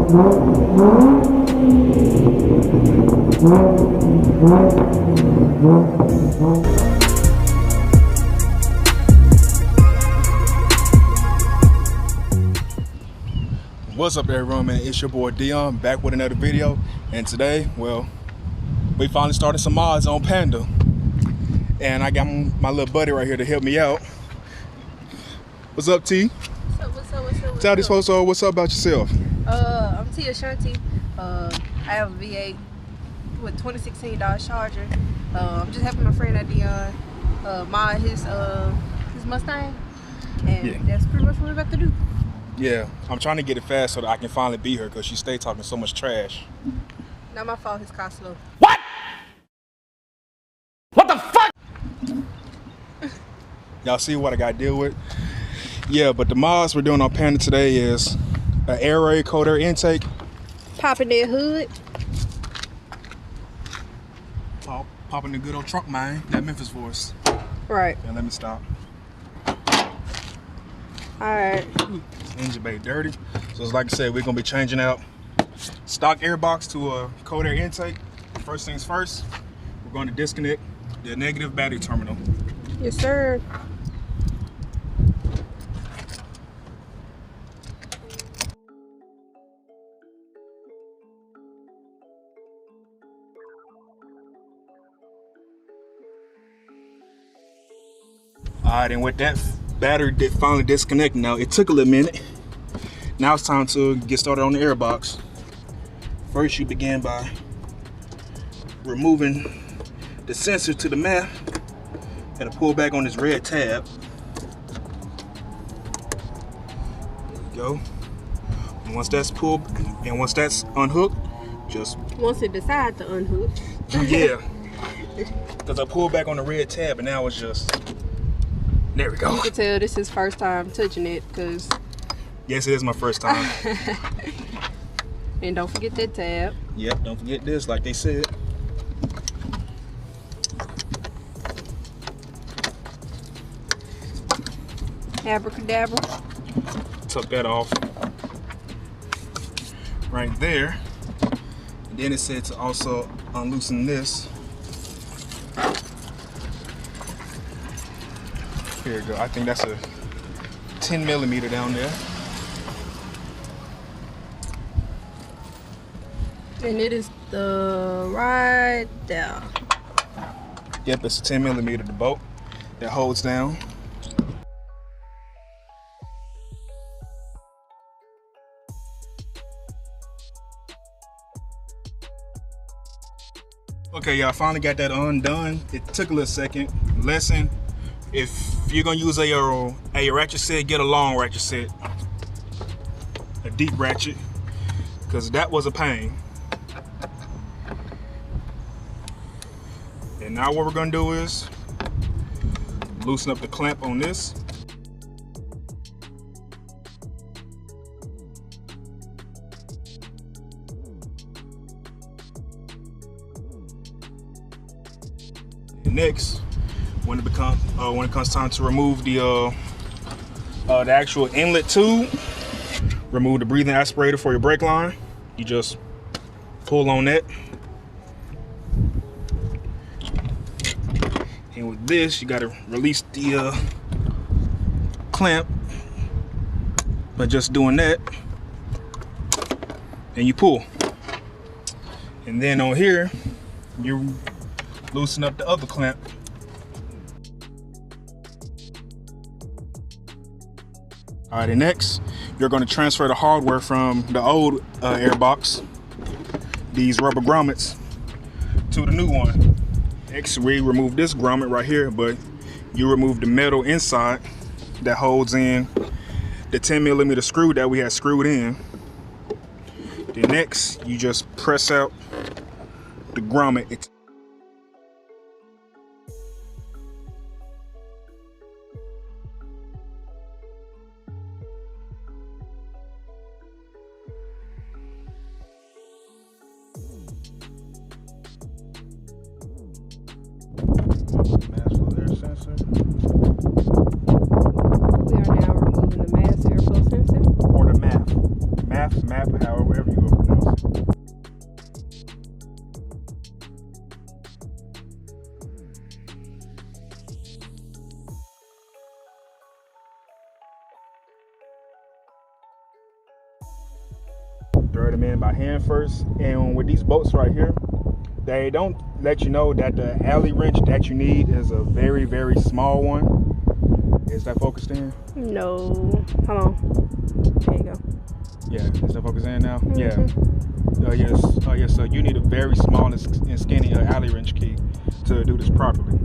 What's up everyone, man? It's your boy Dion back with another video, and today, well, we finally started some mods on Panda, and I got my little buddy right here to help me out. What's up, T? What's Tell these folks what's up about yourself. I'm T Ashanti. I have a V8 with 2016 Dodge Charger. I'm just helping my friend Dion mod his Mustang, and Yeah. That's pretty much what we're about to do. Yeah, I'm trying to get it fast so that I can finally beat her because she stay talking so much trash. Not my fault. His car slow. What? What the fuck? Y'all see what I got to deal with? Yeah, but the mods we're doing on Panda today is an Airaid Cold Air Intake. Popping that hood. Popping the good old trunk, man. That Memphis voice. Right. And let me stop. Alright. Engine bay dirty. So it's like I said, we're gonna be changing out stock airbox to a cold air intake. First things first, we're going to disconnect the negative battery terminal. Yes, sir. Alright, and with that battery finally disconnected now, it took a little minute. Now it's time to get started on the airbox. First, you begin by removing the sensor to the map and pull back on this red tab. There you go. And once that's pulled and once that's unhooked, just Once it decides to unhook. yeah. Because I pulled back on the red tab and now it's just, there we go. You can tell this is first time touching it, because Yes, it is my first time. and don't forget that tab. Yep, don't forget this, like they said. Abracadabra. Tuck that off right there. And then it said to also unloosen this. Here we go. I think that's a 10 millimeter down there. And it is the right there. Yep, it's a 10 millimeter, the bolt that holds down. Okay, y'all, finally got that undone. It took a little second. Lesson: if you're gonna use a ratchet set, get a long ratchet set, a deep ratchet, because that was a pain. And now what we're gonna do is loosen up the clamp on this. And next, when it comes time to remove the actual inlet tube, remove the breathing aspirator for your brake line. You just pull on that. And with this, you gotta release the clamp by just doing that, and you pull. And then on here, you loosen up the other clamp. All right, and next, you're gonna transfer the hardware from the old airbox, these rubber grommets, to the new one. Next, we remove this grommet right here, but you remove the metal inside that holds in the 10 millimeter screw that we had screwed in. Then next, you just press out the grommet. Mass air sensor. We are now removing the mass airflow sensor. Or the map, however you Thread them in by hand first. And with these bolts right here, they don't let you know that the alley wrench that you need is a very, very small one. Is that focused in? No. Hold on. There you go. Yeah, is that focused in now? Yeah. Yes. So you need a very small and skinny alley wrench key to do this properly.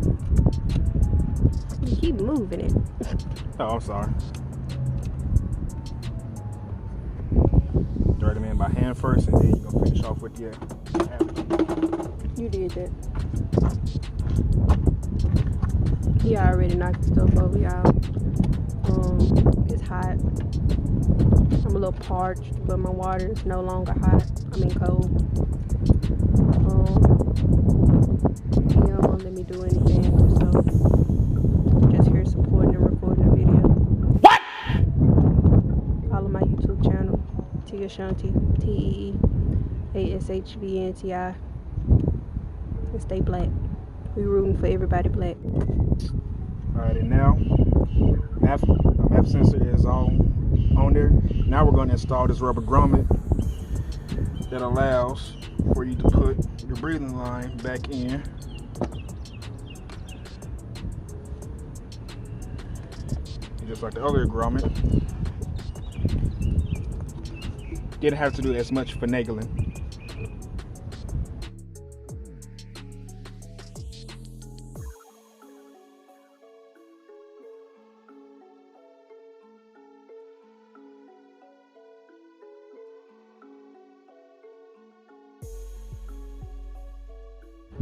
You keep moving it. Oh, I'm sorry. Thread them in by hand first, and then you're gonna finish off with the alley. You did that. He already knocked the stuff over, y'all. It's hot. I'm a little parched, but my water is no longer hot. I mean cold. He don't want to let me do anything, so just here supporting and recording the video. What? Follow my YouTube channel, Tia Shanti, TEEASHVNTI, and stay black. We rooting for everybody black. Alright, and now MAP sensor is on there. Now we're going to install this rubber grommet that allows for you to put your breathing line back in. And just like the other grommet, didn't have to do as much finagling.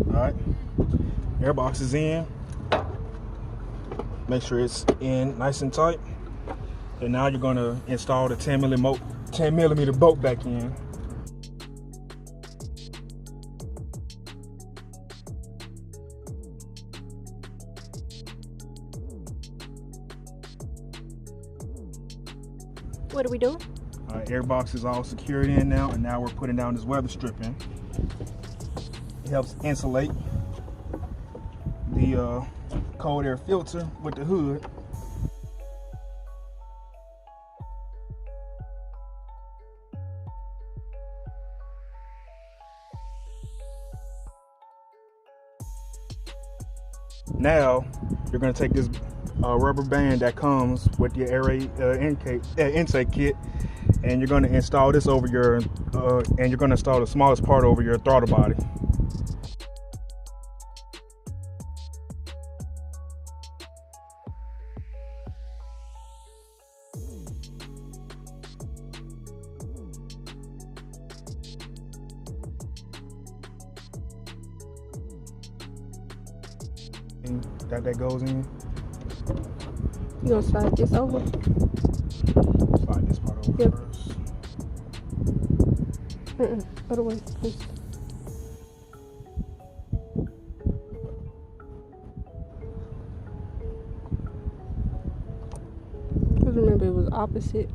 Alright, airbox is in. Make sure it's in nice and tight. And now you're going to install the 10 millimeter bolt back in. What are we doing? Airbox is all secured in now, and now we're putting down this weather stripping. It helps insulate the cold air filter with the hood. Now you're going to take this rubber band that comes with your Airaid intake kit, and you're going to install this over your and you're going to install the smallest part over your throttle body. That goes in. You gonna slide this over? Slide this part over first. Put away, please. Cause remember it was opposite.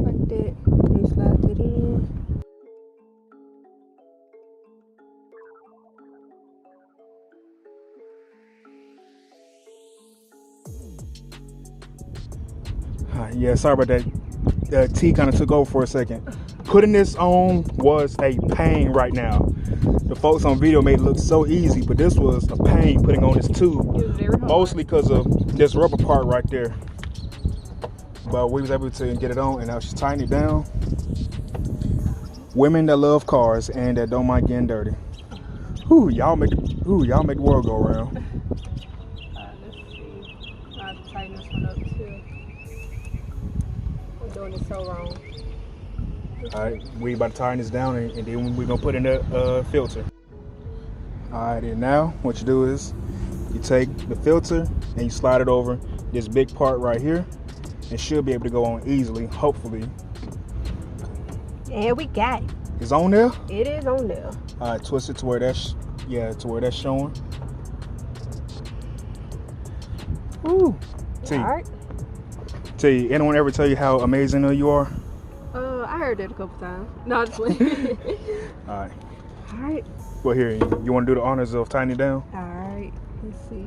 Like that. You slide it in. Yeah, sorry about that. The T kind of took over for a second. Putting this on was a pain right now. The folks on video made it look so easy, but this was a pain putting on this tube. It was very hard. Mostly because of this rubber part right there. But we was able to get it on, and now she's tightening it down. Women that love cars and that don't mind getting dirty. Y'all make the world go around. Let's see. I have to tighten this one up too. I'm doing it so wrong. Alright, we about to tighten this down, and then we're gonna put in the filter. Alright, and now what you do is you take the filter and you slide it over this big part right here. It should be able to go on easily, hopefully. And we got it. It's on there? It is on there. Alright, twist it to where that's showing. Woo. T. Alright. T, anyone ever tell you how amazing you are? I heard that a couple times. No, just wait. Alright. Alright. Well, here, you want to do the honors of tightening it down? Alright. Let's see.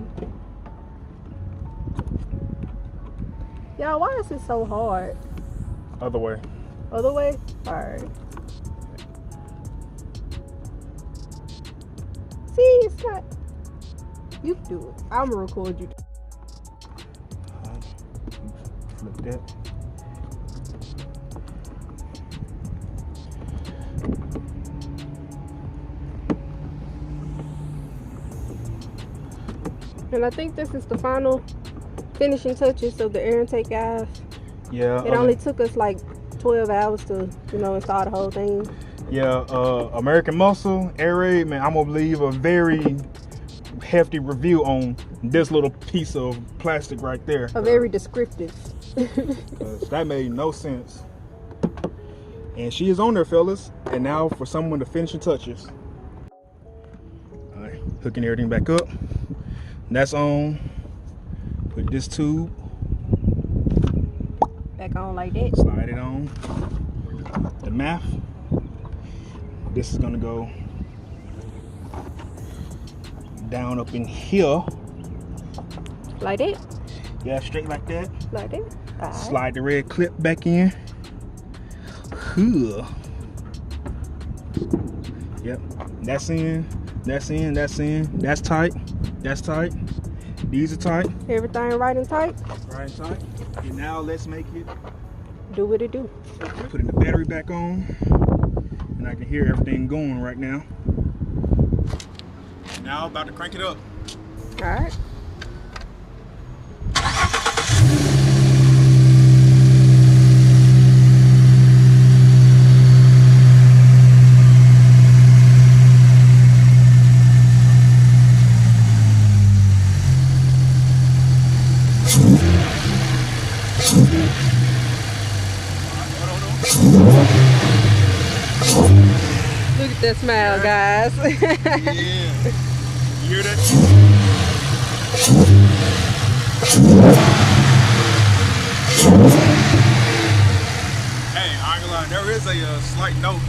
Y'all, why is it so hard? Other way. Other way? Alright. See, it's not. You can do it. I'm gonna record you. Flip that. And I think this is the final finishing touches of the air intake, guys. Yeah. It only took us like 12 hours to, install the whole thing. Yeah, American Muscle, Airaid, man, I'm gonna leave a very hefty review on this little piece of plastic right there. A very descriptive. 'Cause that made no sense. And she is on there, fellas. And now for someone to finishing touches. All right, hooking everything back up. That's on. Put this tube Back on like that. slide it on. The math. This is gonna go down up in here. Like that? Yeah, straight like that. Like that? Alright. Slide the red clip back in. Huh. Yep. That's in. That's in. That's in. That's tight. That's tight. These are tight. Everything right and tight? Right tight. And now let's make it. Do what it do. Putting the battery back on. And I can hear everything going right now. Now about to crank it up. Alright. Look at that smile, guys. Yeah. You hear that? Hey, I ain't gonna lie, there is a slight note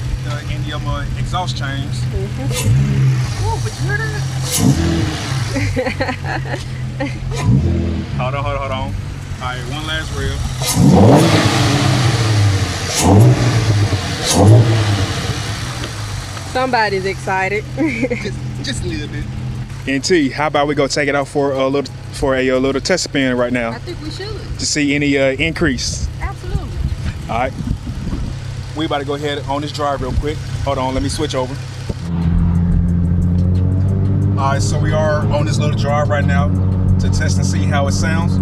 in your exhaust chains. Oh, but you hear that? Hold on. All right, one last reel. Somebody's excited. just a little bit. And T, how about we go take it out for a little test spin right now I think we should. to see any increase. Absolutely. All right, we about to go ahead on this drive real quick. Hold on, let me switch over. All right, so we are on this little drive right now to test and see how it sounds.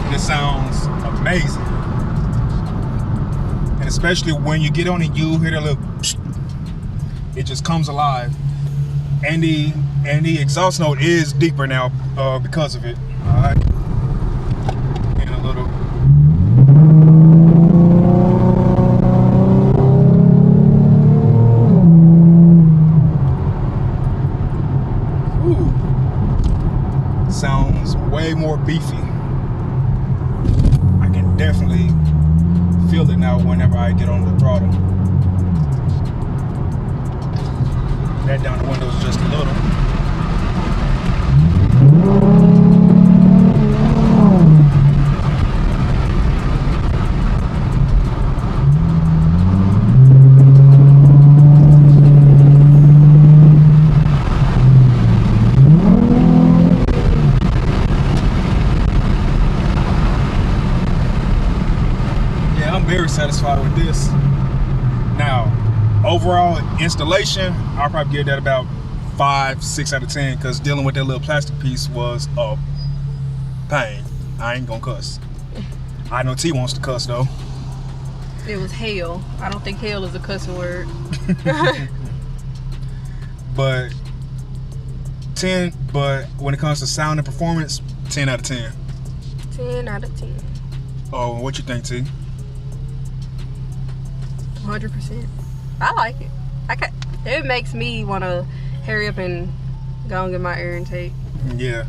And it sounds amazing. And especially when you get on it, you hear that little, it just comes alive. And the exhaust note is deeper now because of it. All right. And a little. Ooh. Sounds way more beefy. I can definitely feel it now whenever I get on the throttle. That down the windows just a little. Yeah, I'm very satisfied with this. Now, overall installation, I'll probably give that about 5, 6 out of 10 because dealing with that little plastic piece was a pain. I ain't gonna cuss. I know T wants to cuss though. It was hell. I don't think hell is a cussing word. But when it comes to sound and performance, 10 out of 10. 10 out of 10. Oh, what you think, T? 100%. I like it. It makes me want to hurry up and go and get my air intake. Yeah.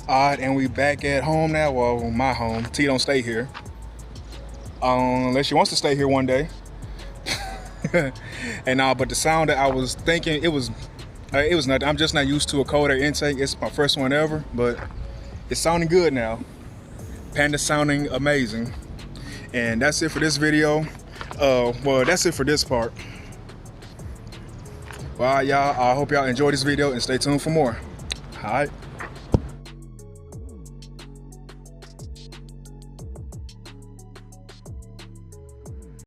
Alright, and we back at home now. Well, my home. T don't stay here. unless she wants to stay here one day. And but the sound that I was thinking, it was nothing. I'm just not used to a cold air intake. It's my first one ever, but it's sounding good now. Panda's sounding amazing. And that's it for this video. Well, that's it for this part. Well, y'all, I hope y'all enjoyed this video and stay tuned for more. All right.